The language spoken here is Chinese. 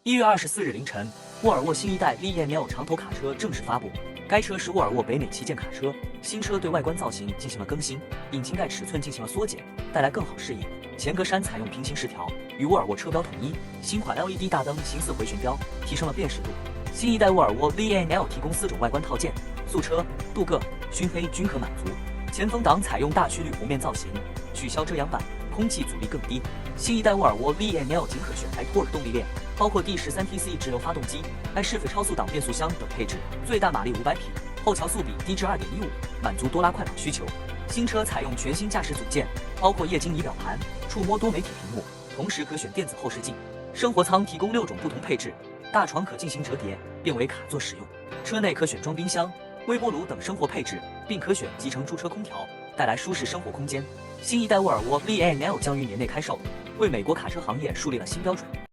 1月24日凌晨，沃尔沃新一代 VNL 长头卡车正式发布。该车是沃尔沃北美旗舰卡车，新车对外观造型进行了更新，引擎盖尺寸进行了缩减，带来更好视野。前格栅采用平行饰条，与沃尔沃车标统一。新款 LED 大灯形似回旋镖，提升了辨识度。新一代沃尔沃 VNL 提供4种外观套件，素车、镀铬、熏黑均可满足。前风挡采用大曲铝弧面造型，取消遮阳板，空气阻力更低。新一代沃尔沃 VNL 仅可选台托尔动力链，包括第13 TC 直流发动机、iShift 超速挡变速箱等配置，最大马力500匹，后桥速比低至2.15，满足多拉快跑需求。新车采用全新驾驶组件，包括液晶仪表盘、触摸多媒体屏幕，同时可选电子后视镜。生活舱提供6种不同配置，大床可进行折叠，变为卡座使用。车内可选装冰箱、微波炉等生活配置，并可选集成驻车空调，带来舒适生活空间。新一代沃尔沃 VNL 将于年内开售，为美国卡车行业树立了新标准。